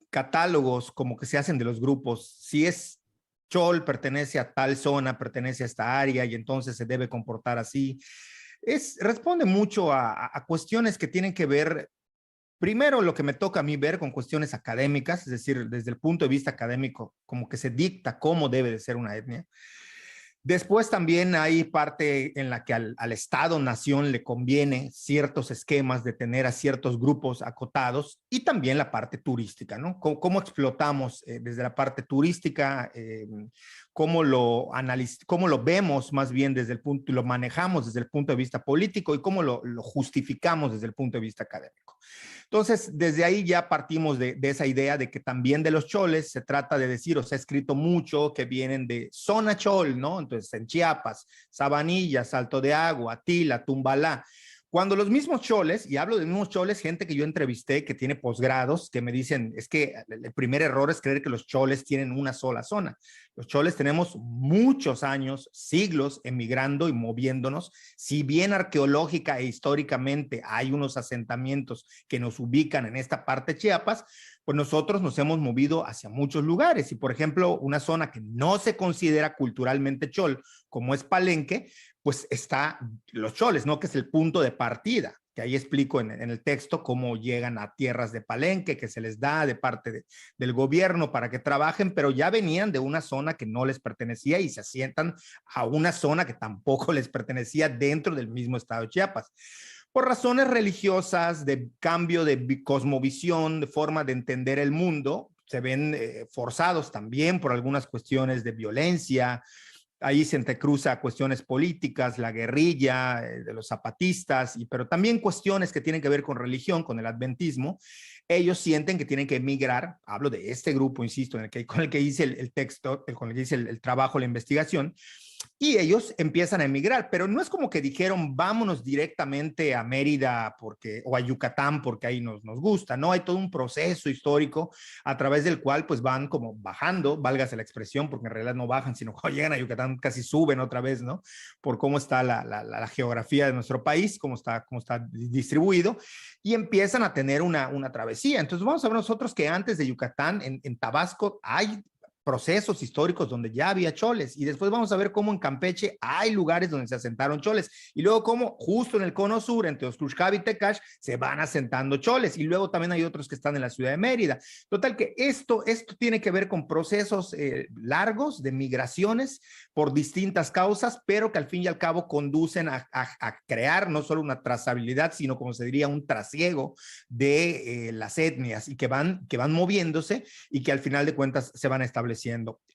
catálogos como que se hacen de los grupos, si es Chol, pertenece a tal zona, pertenece a esta área y entonces se debe comportar así, responde mucho a cuestiones que tienen que ver. Primero, lo que me toca a mí ver con cuestiones académicas, es decir, desde el punto de vista académico, como que se dicta cómo debe de ser una etnia. Después también hay parte en la que al Estado-nación le conviene ciertos esquemas de tener a ciertos grupos acotados y también la parte turística, ¿no? ¿Cómo explotamos desde la parte turística? ¿Cómo cómo lo vemos más bien desde el punto, lo manejamos desde el punto de vista político y cómo lo justificamos desde el punto de vista académico? Entonces, desde ahí ya partimos de esa idea de que también de los choles se trata de decir, o se ha escrito mucho que vienen de zona chol, ¿no? Entonces, en Chiapas, Sabanilla, Salto de Agua, Tila, Tumbalá. Cuando los mismos choles, y hablo de mismos choles, gente que yo entrevisté que tiene posgrados, que me dicen, es que el primer error es creer que los choles tienen una sola zona. Los choles tenemos muchos años, siglos emigrando y moviéndonos. Si bien arqueológica e históricamente hay unos asentamientos que nos ubican en esta parte de Chiapas, pues nosotros nos hemos movido hacia muchos lugares. Y por ejemplo, una zona que no se considera culturalmente chol, como es Palenque, pues está los choles, ¿no? Que es el punto de partida, que ahí explico en el texto cómo llegan a tierras de Palenque, que se les da de parte del gobierno para que trabajen, pero ya venían de una zona que no les pertenecía y se asientan a una zona que tampoco les pertenecía dentro del mismo estado de Chiapas. Por razones religiosas, de cambio de cosmovisión, de forma de entender el mundo, se ven forzados también por algunas cuestiones de violencia. Ahí se entrecruza cuestiones políticas, la guerrilla de los zapatistas, pero también cuestiones que tienen que ver con religión, con el adventismo. Ellos sienten que tienen que emigrar. Hablo de este grupo, insisto, con el que hice el texto, con el que hice el trabajo, la investigación. Y ellos empiezan a emigrar, pero no es como que dijeron vámonos directamente a Mérida o a Yucatán porque ahí nos gusta, no, hay todo un proceso histórico a través del cual pues van como bajando, válgase la expresión, porque en realidad no bajan, sino cuando llegan a Yucatán casi suben otra vez, ¿no? Por cómo está la geografía de nuestro país, cómo está distribuido, y empiezan a tener una travesía. Entonces vamos a ver nosotros que antes de Yucatán, en Tabasco, hay procesos históricos donde ya había choles, y después vamos a ver cómo en Campeche hay lugares donde se asentaron choles, y luego cómo justo en el cono sur, entre Oxcluxcabi y Tecash, se van asentando choles, y luego también hay otros que están en la ciudad de Mérida. Total que esto tiene que ver con procesos largos de migraciones por distintas causas, pero que al fin y al cabo conducen a crear no solo una trazabilidad, sino como se diría un trasiego de las etnias, y que van moviéndose y que al final de cuentas se van estableciendo.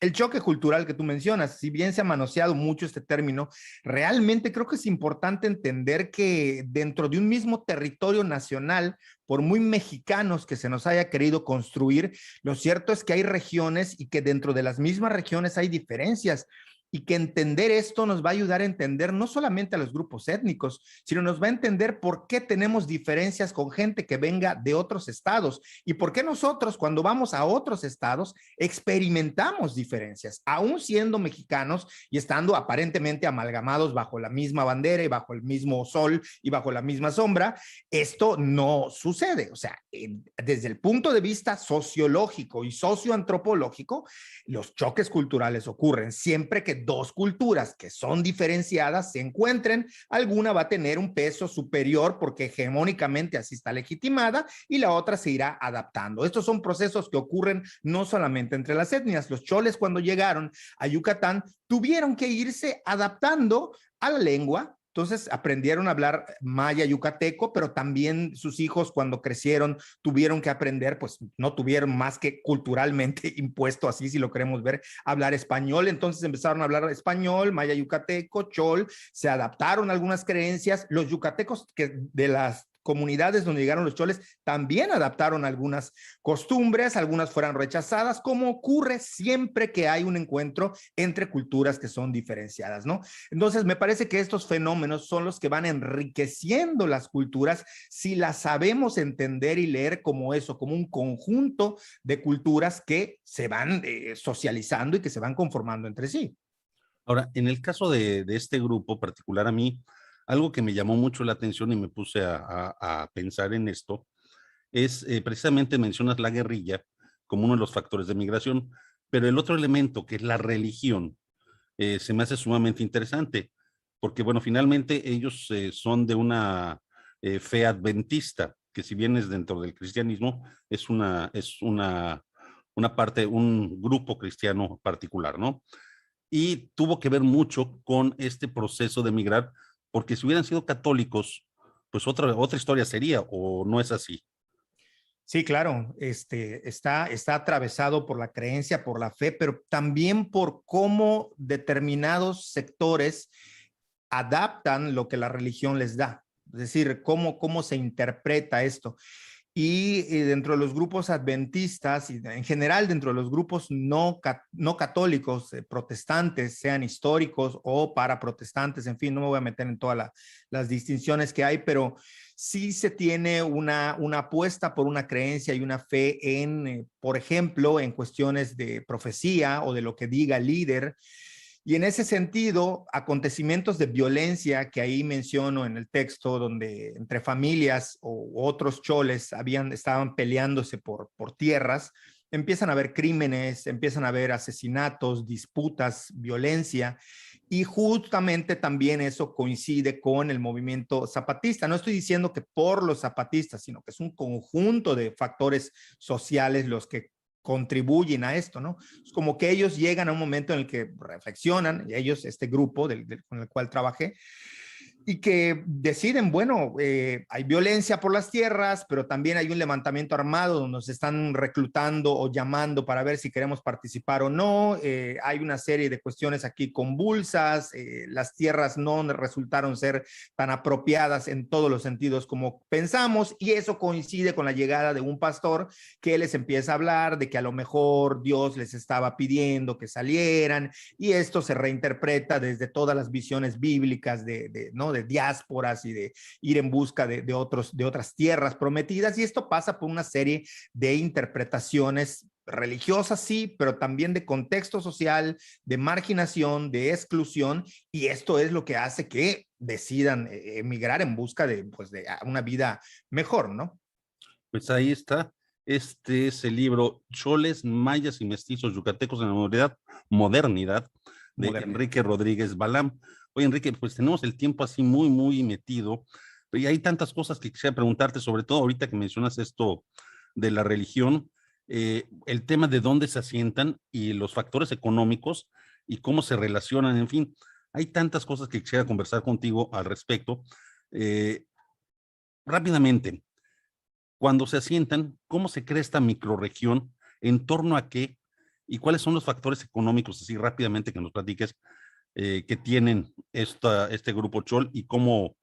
El choque cultural que tú mencionas, si bien se ha manoseado mucho este término, realmente creo que es importante entender que dentro de un mismo territorio nacional, por muy mexicanos que se nos haya querido construir, lo cierto es que hay regiones y que dentro de las mismas regiones hay diferencias. Y que entender esto nos va a ayudar a entender no solamente a los grupos étnicos, sino nos va a entender por qué tenemos diferencias con gente que venga de otros estados y por qué nosotros cuando vamos a otros estados experimentamos diferencias, aún siendo mexicanos y estando aparentemente amalgamados bajo la misma bandera y bajo el mismo sol y bajo la misma sombra. Esto no sucede. O sea, desde el punto de vista sociológico y socioantropológico, los choques culturales ocurren siempre que dos culturas que son diferenciadas se encuentren. Alguna va a tener un peso superior porque hegemónicamente así está legitimada y la otra se irá adaptando. Estos son procesos que ocurren no solamente entre las etnias. Los choles cuando llegaron a Yucatán tuvieron que irse adaptando a la lengua. Entonces aprendieron a hablar maya yucateco, pero también sus hijos cuando crecieron tuvieron que aprender, pues no tuvieron más que culturalmente impuesto, así si lo queremos ver, hablar español. Entonces empezaron a hablar español, maya yucateco, chol, se adaptaron a algunas creencias. Los yucatecos que de las comunidades donde llegaron los choles también adaptaron algunas costumbres, algunas fueron rechazadas, como ocurre siempre que hay un encuentro entre culturas que son diferenciadas, ¿no? Entonces me parece que estos fenómenos son los que van enriqueciendo las culturas si las sabemos entender y leer como eso, como un conjunto de culturas que se van socializando y que se van conformando entre sí. Ahora, en el caso de este grupo particular, a mí, algo que me llamó mucho la atención y me puse a pensar en esto, es precisamente mencionas la guerrilla como uno de los factores de migración, pero el otro elemento, que es la religión, se me hace sumamente interesante, porque bueno, finalmente ellos son de una fe adventista, que si bien es dentro del cristianismo, es una parte, un grupo cristiano particular, ¿no? y tuvo que ver mucho con este proceso de migrar, porque si hubieran sido católicos, pues otra historia sería, ¿o no es así? Sí, claro, está atravesado por la creencia, por la fe, pero también por cómo determinados sectores adaptan lo que la religión les da. Es decir, cómo se interpreta esto. Y dentro de los grupos adventistas y en general dentro de los grupos no católicos, protestantes, sean históricos o para protestantes, en fin, no me voy a meter en todas las distinciones que hay, pero sí se tiene una apuesta por una creencia y una fe en, por ejemplo, en cuestiones de profecía o de lo que diga el líder. Y en ese sentido, acontecimientos de violencia que ahí menciono en el texto, donde entre familias o otros choles estaban peleándose por tierras, empiezan a haber crímenes, empiezan a haber asesinatos, disputas, violencia, y justamente también eso coincide con el movimiento zapatista. No estoy diciendo que por los zapatistas, sino que es un conjunto de factores sociales los que contribuyen a esto, ¿no? Es como que ellos llegan a un momento en el que reflexionan, y ellos, este grupo con el cual trabajé, y que deciden, bueno, hay violencia por las tierras, pero también hay un levantamiento armado donde nos están reclutando o llamando para ver si queremos participar o no. Hay una serie de cuestiones aquí convulsas, las tierras no resultaron ser tan apropiadas en todos los sentidos como pensamos, y eso coincide con la llegada de un pastor que les empieza a hablar de que a lo mejor Dios les estaba pidiendo que salieran, y esto se reinterpreta desde todas las visiones bíblicas ¿no? de diásporas y de ir en busca de otras tierras prometidas, y esto pasa por una serie de interpretaciones religiosas, sí, pero también de contexto social, de marginación, de exclusión, y esto es lo que hace que decidan emigrar en busca pues, de una vida mejor, ¿no? Pues ahí está. Este es el libro Choles, Mayas y Mestizos Yucatecos en la Modernidad, de Enrique Rodríguez Balam. Oye, Enrique, pues tenemos el tiempo así muy, muy metido, y hay tantas cosas que quisiera preguntarte, sobre todo ahorita que mencionas esto de la religión, el tema de dónde se asientan y los factores económicos y cómo se relacionan, en fin, hay tantas cosas que quisiera conversar contigo al respecto. Eh, Rápidamente, cuando se asientan, ¿cómo se crea esta microrregión? ¿En torno a qué? ¿Y cuáles son los factores económicos, así rápidamente que nos platiques, que tienen este grupo Chol y cómo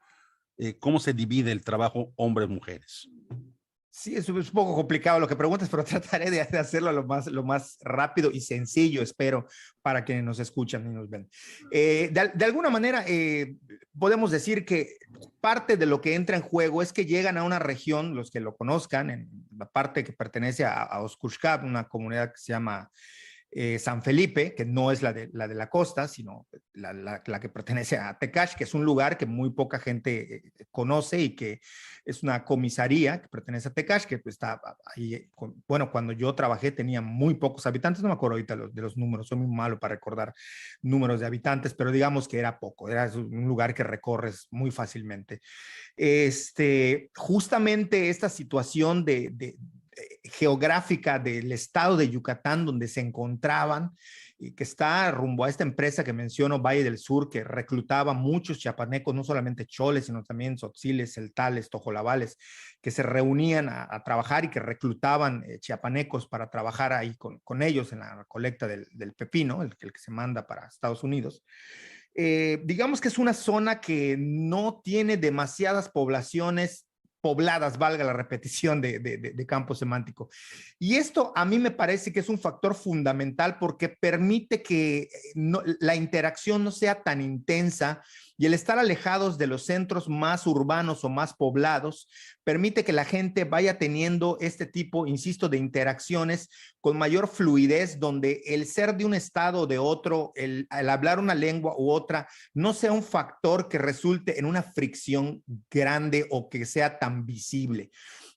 se divide el trabajo hombres-mujeres? Sí, es un poco complicado lo que preguntas, pero trataré de hacerlo lo más rápido y sencillo, espero, para quienes nos escuchan y nos ven. De alguna manera, podemos decir que parte de lo que entra en juego es que llegan a una región, los que lo conozcan, en la parte que pertenece a Oscushcap, una comunidad que se llama San Felipe, que no es la de la costa, sino la que pertenece a Tecash, que es un lugar que muy poca gente conoce y que es una comisaría que pertenece a Tecash, que está ahí. Bueno, cuando yo trabajé tenía muy pocos habitantes, no me acuerdo ahorita de los números, soy muy malo para recordar números de habitantes, pero digamos que era poco, era un lugar que recorres muy fácilmente. Justamente esta situación geográfica del estado de Yucatán donde se encontraban, y que está rumbo a esta empresa que menciono, Valle del Sur, que reclutaba muchos chiapanecos, no solamente choles, sino también tzotziles, celtales, tojolabales, que se reunían a trabajar y que reclutaban chiapanecos para trabajar ahí con ellos en la recolecta del pepino, el que se manda para Estados Unidos. Digamos que es una zona que no tiene demasiadas poblaciones pobladas, valga la repetición de campo semántico. Y esto a mí me parece que es un factor fundamental porque permite que la interacción no sea tan intensa, y el estar alejados de los centros más urbanos o más poblados permite que la gente vaya teniendo este tipo, insisto, de interacciones con mayor fluidez, donde el ser de un estado o de otro, el hablar una lengua u otra, no sea un factor que resulte en una fricción grande o que sea tan visible.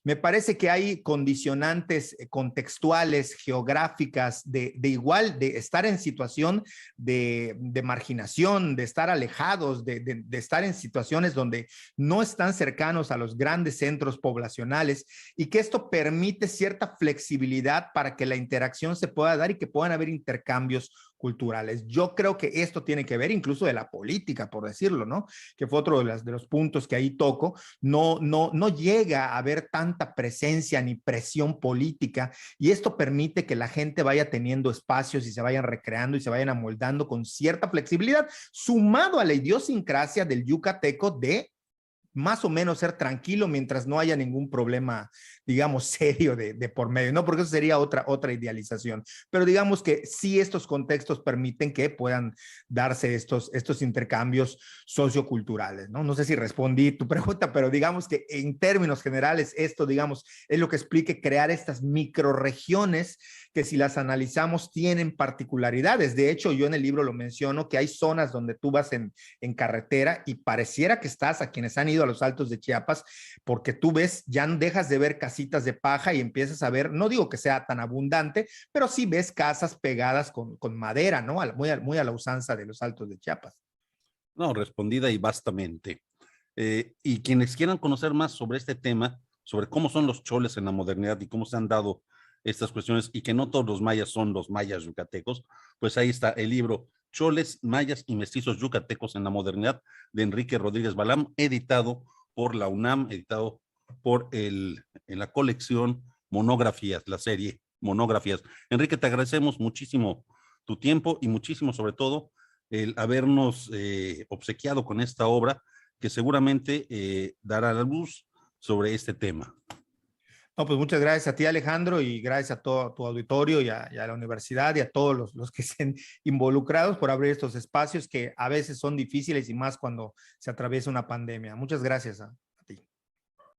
Me parece que hay condicionantes contextuales, geográficas, de estar en situación de marginación, de estar alejados, de estar en situaciones donde no están cercanos a los grandes centros poblacionales, y que esto permite cierta flexibilidad para que la interacción se pueda dar y que puedan haber intercambios culturales. Yo creo que esto tiene que ver incluso de la política, por decirlo, ¿no? Que fue otro de los puntos que ahí toco. No llega a haber tanta presencia ni presión política, y esto permite que la gente vaya teniendo espacios y se vayan recreando y se vayan amoldando con cierta flexibilidad, sumado a la idiosincrasia del yucateco de más o menos ser tranquilo mientras no haya ningún problema, digamos, serio de por medio, ¿no? Porque eso sería otra idealización. Pero digamos que sí, estos contextos permiten que puedan darse estos intercambios socioculturales, ¿no? No sé si respondí tu pregunta, pero digamos que en términos generales esto, digamos, es lo que explique crear estas microregiones que, si las analizamos, tienen particularidades. De hecho, yo en el libro lo menciono, que hay zonas donde tú vas en carretera y pareciera que estás, a quienes han ido a los Altos de Chiapas, porque tú ves, ya dejas de ver casitas de paja y empiezas a ver, no digo que sea tan abundante, pero sí ves casas pegadas con madera, ¿no? Muy a la usanza de los Altos de Chiapas. No, respondida y vastamente. Y quienes quieran conocer más sobre este tema, sobre cómo son los choles en la modernidad y cómo se han dado estas cuestiones, y que no todos los mayas son los mayas yucatecos, pues ahí está el libro Choles, Mayas y Mestizos Yucatecos en la Modernidad, de Enrique Rodríguez Balam, editado por la UNAM, editado por en la colección Monografías, la serie Monografías. Enrique, te agradecemos muchísimo tu tiempo y muchísimo, sobre todo, el habernos obsequiado con esta obra que seguramente dará la luz sobre este tema. No, pues muchas gracias a ti, Alejandro, y gracias a todo tu auditorio y a la universidad y a todos los que estén involucrados por abrir estos espacios que a veces son difíciles, y más cuando se atraviesa una pandemia. Muchas gracias.